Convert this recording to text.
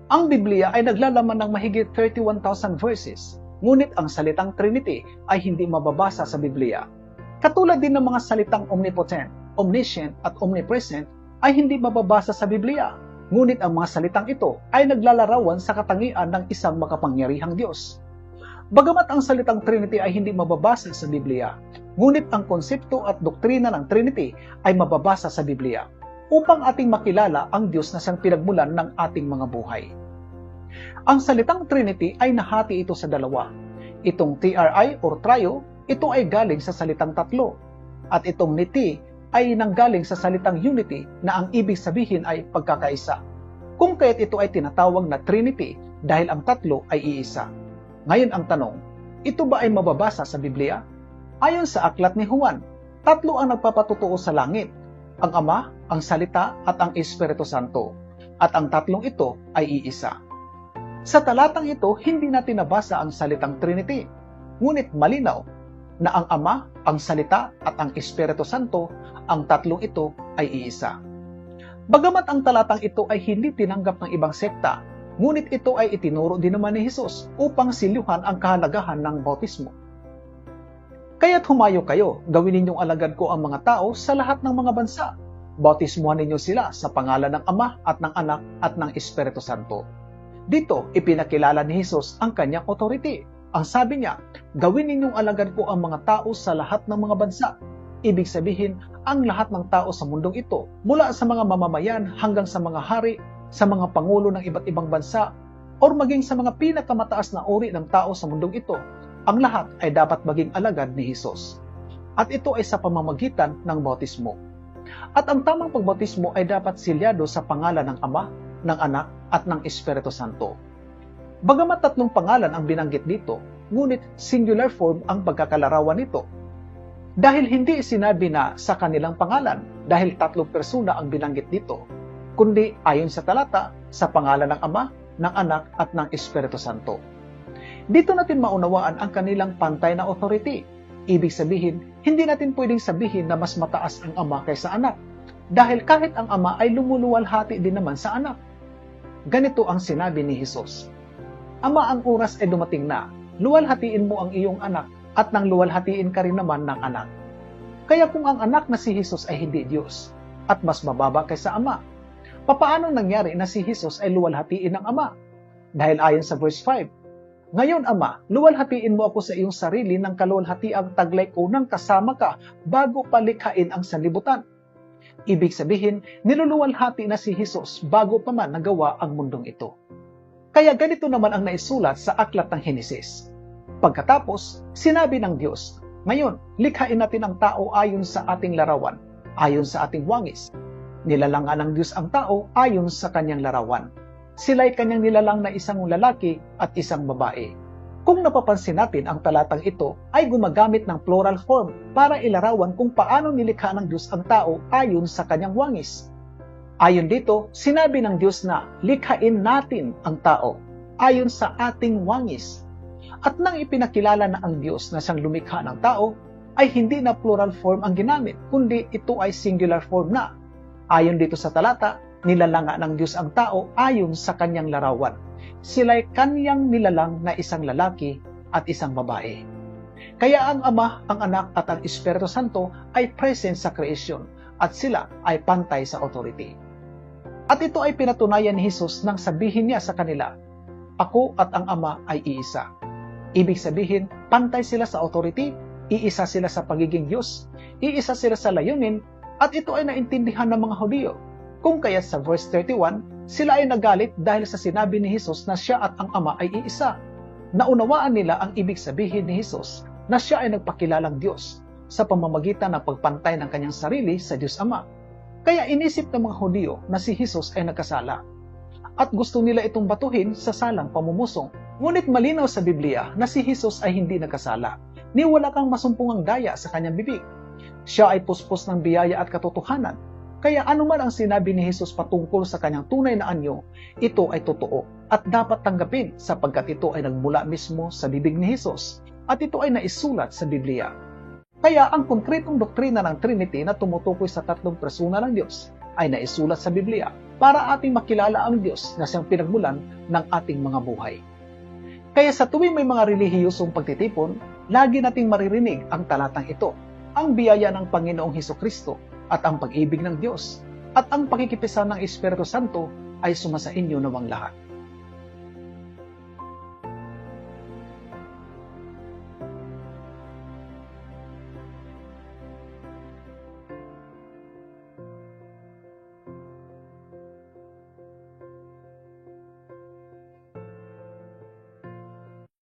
Ang Biblia ay naglalaman ng mahigit 31,000 verses, ngunit ang salitang Trinity ay hindi mababasa sa Biblia. Katulad din ng mga salitang omnipotent, omniscient at omnipresent ay hindi mababasa sa Biblia, ngunit ang mga salitang ito ay naglalarawan sa katangian ng isang makapangyarihang Diyos. Bagamat ang salitang Trinity ay hindi mababasa sa Biblia, ngunit ang konsepto at doktrina ng Trinity ay mababasa sa Biblia upang ating makilala ang Diyos na siyang pinagmulan ng ating mga buhay. Ang salitang Trinity ay nahati ito sa dalawa. Itong tri or trio, ito ay galing sa salitang tatlo. At itong niti ay nanggaling sa salitang unity na ang ibig sabihin ay pagkakaisa. Kung kaya't ito ay tinatawag na Trinity dahil ang tatlo ay iisa. Ngayon ang tanong, ito ba ay mababasa sa Biblia? Ayon sa aklat ni Juan, tatlo ang nagpapatotoo sa langit, ang Ama, ang Salita at ang Espiritu Santo. At ang tatlong ito ay iisa. Sa talatang ito, hindi natin nabasa ang salitang Trinity, ngunit malinaw na ang Ama, ang Salita at ang Espiritu Santo, ang tatlong ito ay iisa. Bagamat ang talatang ito ay hindi tinanggap ng ibang sekta, ngunit ito ay itinuro din naman ni Jesus upang silyuhan ang kahalagahan ng bautismo. Kaya't humayo kayo, gawin ninyong alagad ko ang mga tao sa lahat ng mga bansa. Bautismuhan ninyo sila sa pangalan ng Ama at ng Anak at ng Espiritu Santo. Dito, ipinakilala ni Jesus ang kanyang authority. Ang sabi niya, gawin ninyong alagad ko ang mga tao sa lahat ng mga bansa. Ibig sabihin, ang lahat ng tao sa mundong ito, mula sa mga mamamayan hanggang sa mga hari, sa mga pangulo ng iba't ibang bansa, o maging sa mga pinakamataas na uri ng tao sa mundong ito, ang lahat ay dapat maging alagad ni Jesus. At ito ay sa pamamagitan ng bautismo. At ang tamang pagbautismo ay dapat silyado sa pangalan ng Ama, ng Anak at ng Espiritu Santo. Bagamat tatlong pangalan ang binanggit dito, ngunit singular form ang pagkakalarawan nito. Dahil hindi sinabi na sa kanilang pangalan, dahil tatlong persona ang binanggit dito, kundi ayon sa talata, sa pangalan ng Ama, ng Anak at ng Espiritu Santo. Dito natin maunawaan ang kanilang pantay na authority. Ibig sabihin, hindi natin pwedeng sabihin na mas mataas ang Ama kaysa Anak, dahil kahit ang Ama ay lumuluwalhati din naman sa Anak. Ganito ang sinabi ni Jesus, Ama, ang oras ay dumating na, luwalhatiin mo ang iyong anak at nang luwalhatiin ka rin naman ng anak. Kaya kung ang anak na si Jesus ay hindi Diyos at mas mababa kaysa Ama, papaano nangyari na si Jesus ay luwalhatiin ng Ama? Dahil ayon sa verse 5, Ngayon Ama, luwalhatiin mo ako sa iyong sarili ng kaluwalhatiang taglay ko nang kasama ka bago palikhain ang sanlibutan. Ibig sabihin, niluluwalhati na si Jesus bago pa man nagawa ang mundong ito. Kaya ganito naman ang naisulat sa aklat ng Henesis. Pagkatapos, sinabi ng Diyos, Ngayon, likhain natin ang tao ayon sa ating larawan, ayon sa ating wangis. Nilalangan ng Diyos ang tao ayon sa kanyang larawan. Sila'y kanyang nilalang na isang lalaki at isang babae. Kung napapansin natin, ang talatang ito ay gumagamit ng plural form para ilarawan kung paano nilikha ng Diyos ang tao ayon sa kanyang wangis. Ayon dito, sinabi ng Diyos na likhain natin ang tao ayon sa ating wangis. At nang ipinakilala na ang Diyos na siyang lumikha ng tao, ay hindi na plural form ang ginamit, kundi ito ay singular form na. Ayon dito sa talata, nilalanga ng Diyos ang tao ayon sa kanyang larawan. Sila'y kanyang nilalang na isang lalaki at isang babae. Kaya ang Ama, ang Anak at ang Espiritu Santo ay present sa creation at sila ay pantay sa authority. At ito ay pinatunayan ni Jesus nang sabihin niya sa kanila, Ako at ang Ama ay iisa. Ibig sabihin, pantay sila sa authority, iisa sila sa pagiging Diyos, iisa sila sa layunin, at ito ay naintindihan ng mga Hudyo. Kung kaya sa verse 31, sila ay nagalit dahil sa sinabi ni Jesus na siya at ang Ama ay iisa. Naunawaan nila ang ibig sabihin ni Jesus na siya ay nagpakilalang Diyos sa pamamagitan ng pagpantay ng kanyang sarili sa Diyos Ama. Kaya inisip ng mga Hudyo na si Jesus ay nagkasala. At gusto nila itong batuhin sa salang pamumusong. Ngunit malinaw sa Biblia na si Jesus ay hindi nagkasala. Ni wala kang masumpungang daya sa kanyang bibig. Siya ay puspos ng biyaya at katotohanan. Kaya anuman ang sinabi ni Jesus patungkol sa kanyang tunay na anyo, ito ay totoo at dapat tanggapin sapagkat ito ay nagmula mismo sa bibig ni Jesus at ito ay naisulat sa Biblia. Kaya ang konkretong doktrina ng Trinity na tumutukoy sa tatlong persona ng Diyos ay naisulat sa Biblia para ating makilala ang Diyos na siyang pinagmulan ng ating mga buhay. Kaya sa tuwing may mga relihiyosong pagtitipon, lagi nating maririnig ang talatang ito, ang biyaya ng Panginoong Hesukristo at ang pag-ibig ng Diyos at ang pakikipisan ng Espiritu Santo ay sumasa inyo nawang lahat.